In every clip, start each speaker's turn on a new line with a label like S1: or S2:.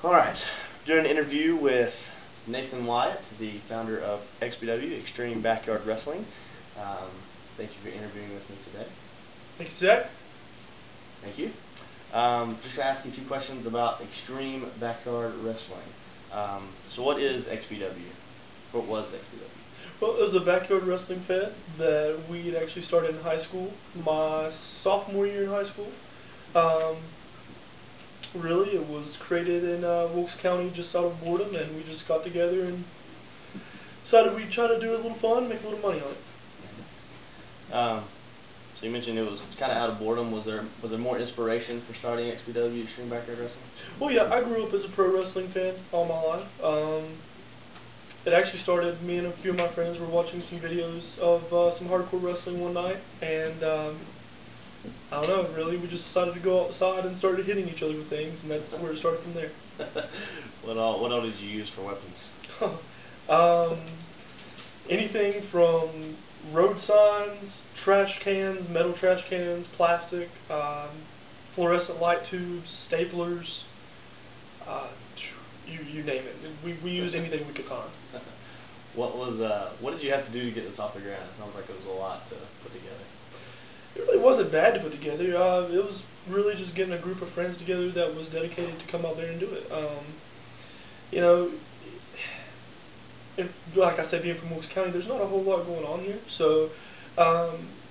S1: Alright, doing an interview with Nathan Wyatt, the founder of XBW, Xtreme Backyard Wrestling. Thank you for interviewing with me today.
S2: Thanks, Jack.
S1: Thank you. Just going to ask you a few questions about Xtreme Backyard Wrestling. So what is XBW? What was XBW?
S2: Well, it was a backyard wrestling fed that we had actually started in high school, my sophomore year in high school. Really, it was created in Wilkes County just out of boredom, and we just got together and decided we'd try to do a little fun, make a little money on it.
S1: So you mentioned it was kind of out of boredom. Was there more inspiration for starting XBW, Xtreme Backyard Wrestling?
S2: Well, yeah, I grew up as a pro wrestling fan all my life. It actually started, me and a few of my friends were watching some videos of some hardcore wrestling one night, and I don't know, really, we just decided to go outside and started hitting each other with things, and that's where it started from there.
S1: What all did you use for weapons?
S2: Anything from road signs, trash cans, metal trash cans, plastic, fluorescent light tubes, staplers, you name it. We used anything we could find.
S1: What did you have to do to get this off the ground? It sounds like it was a lot to put together.
S2: It really wasn't bad to put together. It was really just getting a group of friends together that was dedicated to come out there and do it. You know, like I said, being from Wilkes County, there's not a whole lot going on here. So,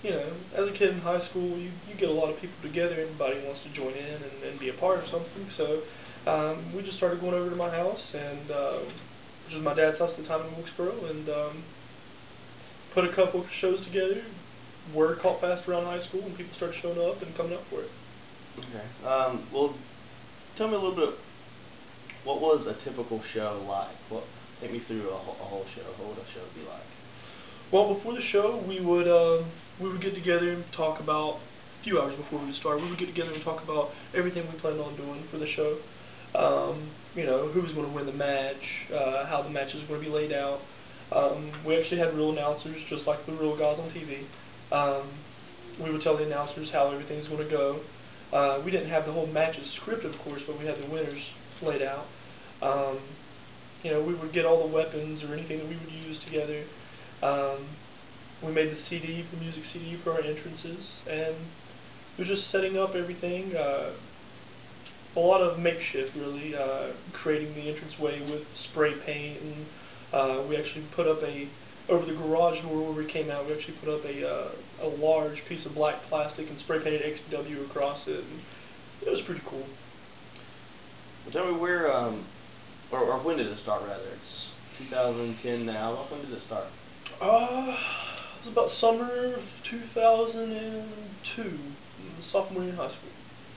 S2: you know, as a kid in high school, you get a lot of people together. Everybody wants to join in and be a part of something. So, we just started going over to my house, and which was my dad's house at the time in Wilkesboro, and put a couple of shows together. Word caught fast around high school, and people started showing up and coming up for it.
S1: Okay. Well, tell me a little bit. What was a typical show like? Take me through a whole show. What would a show be like?
S2: Well, before the show, we would get together and talk about a few hours before we would start. We would get together and talk about everything we planned on doing for the show. You know, who was going to win the match, how the matches were going to be laid out. We actually had real announcers, just like the real guys on TV. We would tell the announcers how everything's going to go. We didn't have the whole matches scripted, of course, but we had the winners laid out. You know, we would get all the weapons or anything that we would use together. We made the CD, the music CD for our entrances, and it was just setting up everything. A lot of makeshift, really, creating the entranceway with spray paint, and we actually put up over the garage door where we came out, we actually put up a large piece of black plastic and spray painted XBW across it, and it was pretty cool.
S1: Well, tell me where, or when did it start, rather? It's 2010 now. When did it start?
S2: It was about summer of 2002, sophomore year in high school.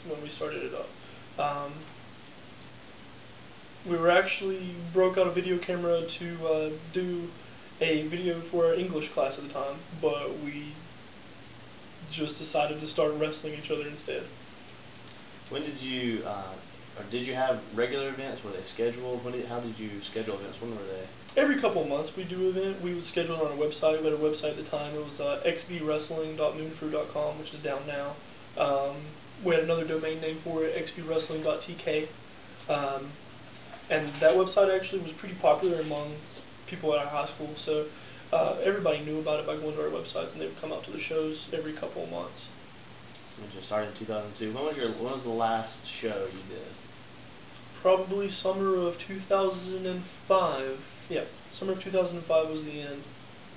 S2: That's when we started it up. We were actually broke out a video camera to do a video for our English class at the time, but we just decided to start wrestling each other instead.
S1: When did you, or did you have regular events? Were they scheduled? How did you schedule events? When were they?
S2: Every couple of months we do an event. We would schedule it on our website. We had a website at the time. It was xbwrestling.moonfruit.com, which is down now. We had another domain name for it, xbwrestling.tk. And that website actually was pretty popular among people at our high school, so everybody knew about it by going to our websites, and they would come out to the shows every couple of months.
S1: You just started in 2002. When was the last show you did?
S2: Probably summer of 2005. Yeah, summer of 2005 was the end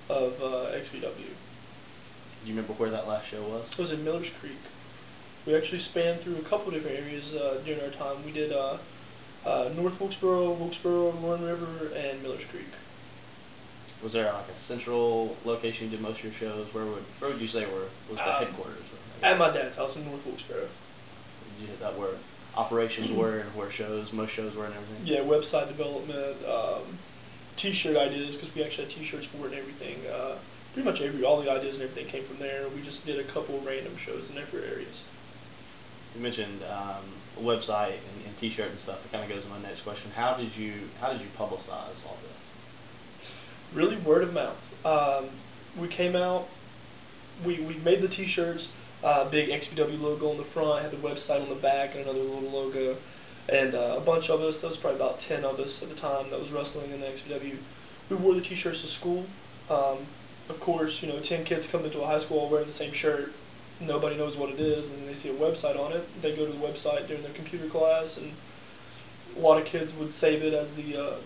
S2: of XBW.
S1: Do you remember where that last show was?
S2: It was in Millers Creek. We actually spanned through a couple different areas during our time. We did North Wilkesboro, Warren River, and Millers Creek.
S1: Was there like a central location you did most of your shows? Where would you say was the headquarters?
S2: At my dad's house in North Wilkesboro.
S1: Did you hit that where operations were and where most shows were and everything?
S2: Yeah, website development, T-shirt ideas, because we actually had T-shirts for it and everything. Pretty much all the ideas and everything came from there. We just did a couple random shows in different areas.
S1: You mentioned a website and T-shirt and stuff. It kind of goes to my next question. How did you publicize all this?
S2: Really, word of mouth. We came out. We made the T-shirts. Big XBW logo on the front. Had the website on the back and another little logo. And a bunch of us, there was probably about 10 of us at the time that was wrestling in the XBW, we wore the t-shirts to school. Of course, 10 kids come into a high school all wearing the same shirt. Nobody knows what it is, and they see a website on it. They go to the website during their computer class, and a lot of kids would save it as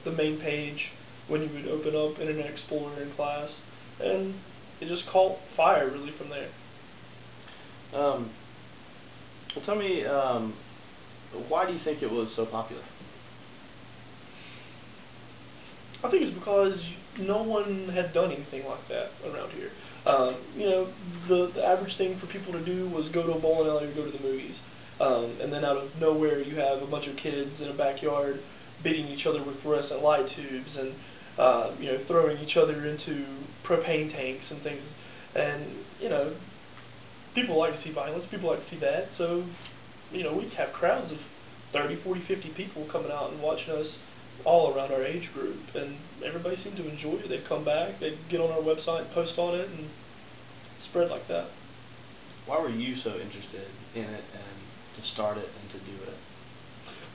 S2: the main page when you would open up Internet Explorer in class, and it just caught fire really from there.
S1: Well, tell me, why do you think it was so popular?
S2: I think it's because no one had done anything like that around here. The average thing for people to do was go to a bowling alley or go to the movies. And then out of nowhere you have a bunch of kids in a backyard beating each other with fluorescent light tubes and throwing each other into propane tanks and things. And, people like to see violence, people like to see that, so, we'd have crowds of 30, 40, 50 people coming out and watching us all around our age group, and everybody seemed to enjoy it. They'd come back, they'd get on our website and post on it, and spread like that.
S1: Why were you so interested in it and to start it and to do it?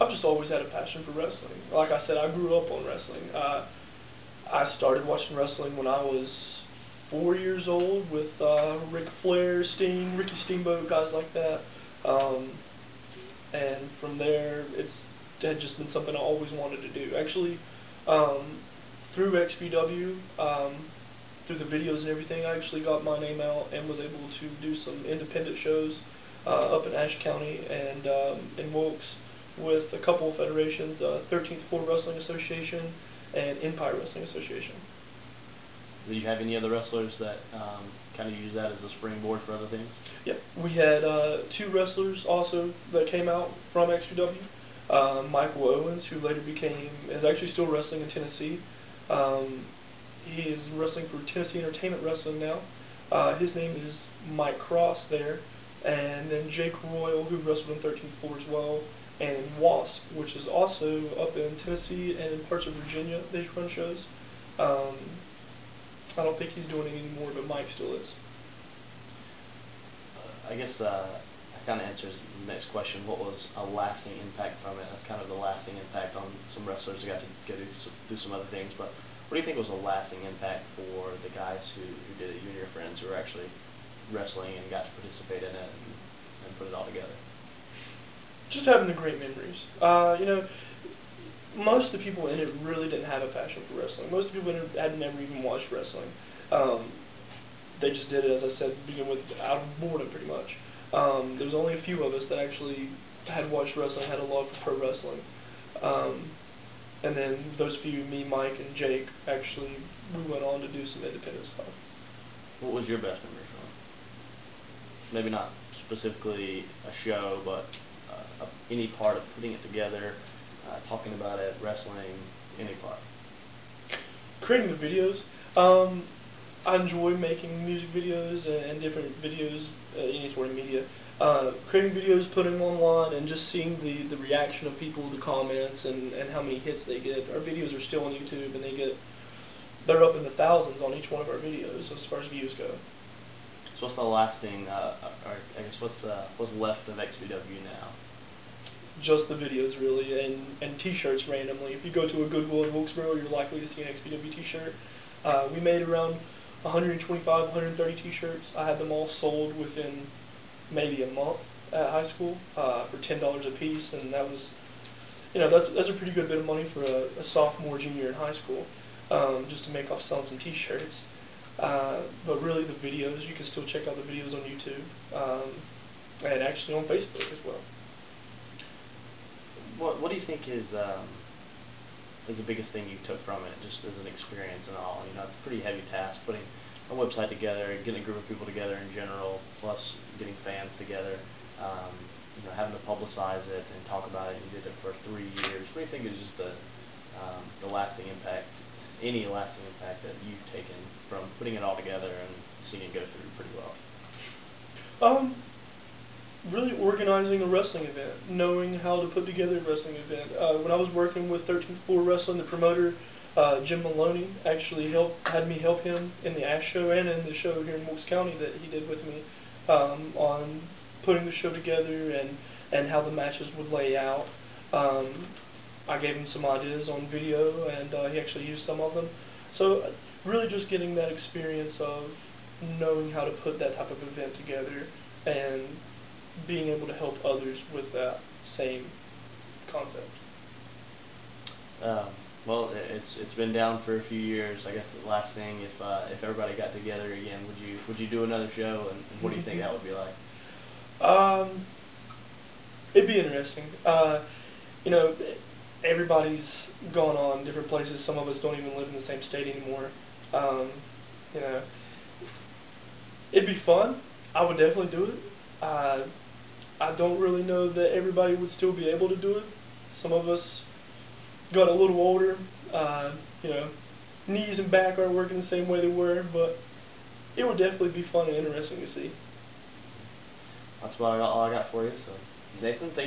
S2: I've just always had a passion for wrestling. Like I said, I grew up on wrestling. I started watching wrestling when I was 4 years old with Ric Flair, Sting, Ricky Steamboat, guys like that. And from there, it had just been something I always wanted to do. Actually, through XBW, through the videos and everything, I actually got my name out and was able to do some independent shows up in Ashe County and in Wilkes with a couple of federations, 13th Floor Wrestling Association and Empire Wrestling Association.
S1: Did you have any other wrestlers that kind of use that as a springboard for other things?
S2: Yep, we had 2 wrestlers also that came out from XBW. Michael Owens, who later is actually still wrestling in Tennessee. He is wrestling for Tennessee Entertainment Wrestling now. His name is Mike Cross there. And then Jake Royal, who wrestled in 13th Floor as well. And Wasp, which is also up in Tennessee and in parts of Virginia. They run shows. I don't think he's doing it anymore, but Mike still is.
S1: I guess that kind of answers the next question. What was a lasting impact from it? That's kind of the lasting impact on some wrestlers who got to go do some other things. But what do you think was a lasting impact for the guys who did it, you and your friends who were actually wrestling and got to participate in it and put it all together?
S2: Just having the great memories. Most of the people in it really didn't have a passion for wrestling. Most of the people in it had never even watched wrestling. They just did it, as I said, to begin with, out of boredom, pretty much. There was only a few of us that actually had watched wrestling, had a love for pro wrestling. And then those few, me, Mike, and Jake, actually, we went on to do some independent stuff.
S1: What was your best memory from it? Maybe not specifically a show, but any part of putting it together, talking about it, wrestling, any part.
S2: Creating the videos. I enjoy making music videos and different videos, any sort of media. Creating videos, putting them online, and just seeing the reaction of people, the comments, and how many hits they get. Our videos are still on YouTube, and they're up in the thousands on each one of our videos as far as views go.
S1: So what's the last thing, or I guess what's left of XBW now?
S2: Just the videos, really, and t-shirts randomly. If you go to a Goodwill in Wilkesboro, you're likely to see an XBW t-shirt. We made around 125, 130 t-shirts. I had them all sold within maybe a month at high school for $10 a piece, and that was, that's a pretty good bit of money for a sophomore, junior in high school, just to make off selling some t-shirts. But really, the videos, you can still check out the videos on YouTube, and actually on Facebook as well.
S1: What do you think is the biggest thing you took from it, just as an experience and all? It's a pretty heavy task putting a website together, getting a group of people together in general, plus getting fans together. Having to publicize it and talk about it. You did it for 3 years. What do you think is just the lasting impact, any lasting impact that you've taken from putting it all together and seeing it go through pretty well?
S2: Really organizing a wrestling event, knowing how to put together a wrestling event. When I was working with 13th Floor Wrestling, the promoter, Jim Maloney, actually had me help him in the Ashe show and in the show here in Wilkes County that he did with me on putting the show together and how the matches would lay out. I gave him some ideas on video, and he actually used some of them. So really just getting that experience of knowing how to put that type of event together and being able to help others with that same concept.
S1: Well, it's been down for a few years. I guess the last thing, if everybody got together again, would you do another show, and what do you think that would be like?
S2: It'd be interesting. You know, everybody's gone on different places. Some of us don't even live in the same state anymore. You know, it'd be fun. I would definitely do it. I don't really know that everybody would still be able to do it. Some of us got a little older. You know, knees and back aren't working the same way they were, but it would definitely be fun and interesting to see.
S1: That's all I got for you. So, Nathan, thank